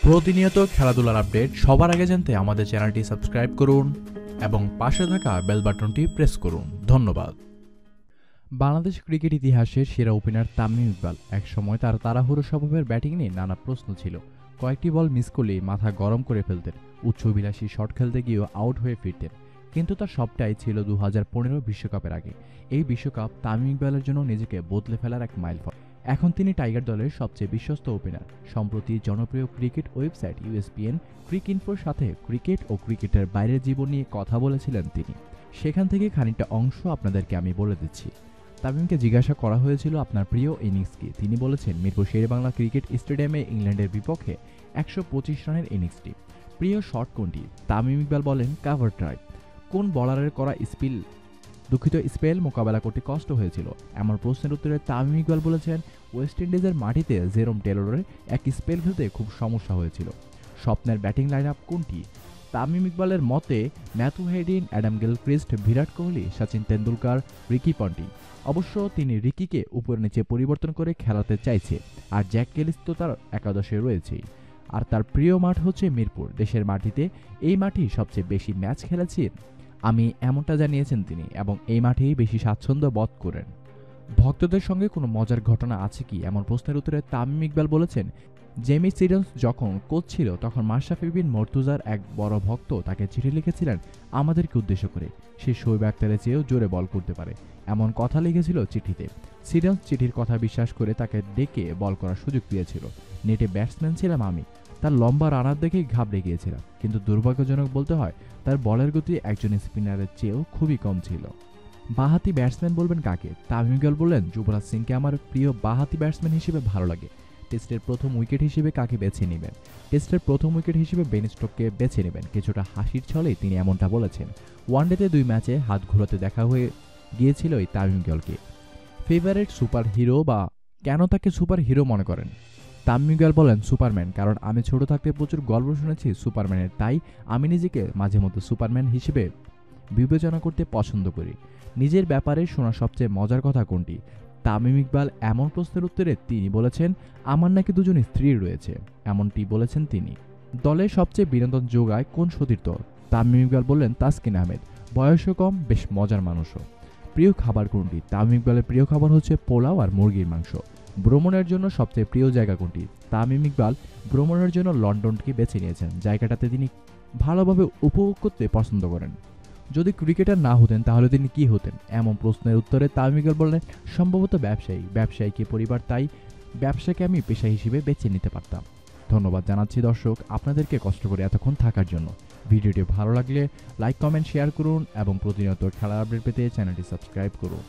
প্রতিনিয়ত খেলাধুলার আপডেট সবার আগে জানতে আমাদের চ্যানেলটি সাবস্ক্রাইব করুন এবং পাশে থাকা বেল বাটনটি প্রেস করুন। ধন্যবাদ। বাংলাদেশ ক্রিকেট ইতিহাসের সেরা ওপেনার তামিম ইকবাল। একসময় তার তাড়াহুড়ো স্বভাবের ব্যাটিং নিয়ে নানা প্রশ্ন ছিল। কয়েকটি বল মিস করলেই মাথা গরম করে ফেলতেন, উচ্চবিলাসী শট খেলতে গিয়েও আউট হয়ে ফিরতেন। কিন্তু তার সবটাই ছিল 2015 বিশ্বকাপের আগে। এই বিশ্বকাপ তামিম ইকবালের জন্য নিজেকে বদলে ফেলার এক মাইলফলক। এখন তিনি টাইগার দলের সবচেয়ে বিশ্বস্ত ওপেনার। সম্প্রতি জনপ্রিয় ক্রিকেট ওয়েবসাইট ইউএসপিএন ক্রিকইনফোর সাথে ক্রিকেট ও ক্রিকেটের বাইরের জীবন নিয়ে কথা বলেছিলেন তিনি। সেখান থেকে খানিকটা অংশ আপনাদেরকে আমি বলে দিচ্ছি। তামিমকে জিজ্ঞাসা করা হয়েছিল আপনার প্রিয় ইনিংস কি। তিনি বলেছেন মিরপুর শেরেবাংলা ক্রিকেট স্টেডিয়ামে ইংল্যান্ডের বিপক্ষে 125 রানের ইনিংসটি। প্রিয় শট কোনটি? তামিম ইকবাল বলেন কাভার ড্রাইভ। কোন বলারের করা স্পেল মোকাবেলা করতে কষ্ট হয়েছিল? এমন প্রশ্নের উত্তরে তামিম ইকবাল বলেছেন ওয়েস্ট ইন্ডিজের মাটিতে জেরোম টেলরের এক স্পেল ফেলতে খুব সমস্যা হয়েছিল। স্বপ্নের ব্যাটিং লাইন আপ কোনটি? তামিম ইকবালের মতে Matthew Haddin, Adam Gilchrist, Virat Kohli, Sachin Tendulkar, Ricky Ponting. অবশ্য তিনি রিকিকে উপর নিচে পরিবর্তন করে খেলাতে চাইছে, আর জ্যাক কেলিস তো তার একাদশে রয়েছেই। আর তার প্রিয় মাঠ হচ্ছে মিরপুর। দেশের মাটিতে এই মাঠেই সবচেয়ে বেশি ম্যাচ খেলেছি আমি, এমনটা জানিয়েছেন তিনি, এবং এই মাঠেই বেশি স্বাচ্ছন্দ্য বোধ করেন। ভক্তদের সঙ্গে কোনো মজার ঘটনা আছে কি? এমন প্রশ্নের উত্তরে তামিম ইকবাল বলেছেন জেমি সিডন্স যখন কোচ ছিল তখন মাশরাফি বিন মর্তুজার এক বড় ভক্ত তাকে চিঠি লিখেছিলেন আমাদেরকে উদ্দেশ্য করে, সে শোয়েব আখতারের চেয়েও জোরে বল করতে পারে, এমন কথা লিখেছিল চিঠিতে। সিডন্স চিঠির কথা বিশ্বাস করে তাকে ডেকে বল করার সুযোগ দিয়েছিল। নেটে ব্যাটসম্যান ছিলাম আমি, তার লম্বা রানার দেখেই ঘাবড়ে গিয়েছিলাম, কিন্তু দুর্ভাগ্যজনক বলতে হয় তার বলের গতি একজন স্পিনারের চেয়েও খুবই কম ছিল। বাঁহাতি ব্যাটসম্যান বলবেন কাকে? তামিম ইকবাল বললেন যুবরাজ সিংকে আমার প্রিয় বাঁহাতি ব্যাটসম্যান হিসেবে ভালো লাগে। টেস্টের প্রথম উইকেট হিসেবে কাকে বেছে নেবেন? টেস্টের প্রথম উইকেট হিসেবে বেন স্টোককে বেছে নেবেন। কিছুটা হাসির ছলেই তিনি এমনটা বলেছেন। ওয়ানডেতে 2 ম্যাচে হাত ঘোরাতে দেখা হয়ে গিয়েছিল এই তামিম ইকবালকে। ফেভারিট সুপার হিরো বা কেন তাকে সুপার হিরো মনে করেন? তামিম ইকবাল বলেন সুপারম্যান, কারণ আমি ছোট থাকতে প্রচুর গল্প শুনেছি সুপারম্যানের, তাই আমি নিজেকে মাঝে মধ্যে সুপারম্যান হিসেবে বিবেচনা করতে পছন্দ করি। নিজের ব্যাপারে শোনা সবচেয়ে মজার কথা কোনটি? তামিম ইকবাল এমন প্রশ্নের উত্তরে তিনি বলেছেন আমার নাকি 2জন স্ত্রী রয়েছে, এমনটি বলেছেন তিনি। দলের সবচেয়ে বিনোদন যোগায় কোন সতীর্থ? তামিম ইকবাল বললেন তাসকিন আহমেদ, বয়সও কম, বেশ মজার মানুষও। প্রিয় খাবার কোনটি? তামিম ইকবালের প্রিয় খাবার হচ্ছে পোলাও আর মুরগির মাংস। ভ্রমণের জন্য সবচেয়ে প্রিয় জায়গা কোনটি? তামিম ইকবাল ভ্রমণের জন্য লন্ডনকে বেছে নিয়েছেন। জায়গাটাতে তিনি ভালোভাবে উপভোগ করতে পছন্দ করেন। যদি ক্রিকেটার না হতেন তাহলে তিনি কি হতেন? এমন প্রশ্নের উত্তরে তামিম ইকবাল বললেন সম্ভবত ব্যবসায়ীকে পরিবার, তাই ব্যবসাকে আমি পেশা হিসেবে বেছে নিতে পারতাম। ধন্যবাদ জানাচ্ছি দর্শক আপনাদেরকে কষ্ট করে এতক্ষণ থাকার জন্য। ভিডিওটি ভালো লাগলে লাইক, কমেন্ট, শেয়ার করুন এবং প্রতিনিয়ত খেলার আপডেট পেতে চ্যানেলটি সাবস্ক্রাইব করুন।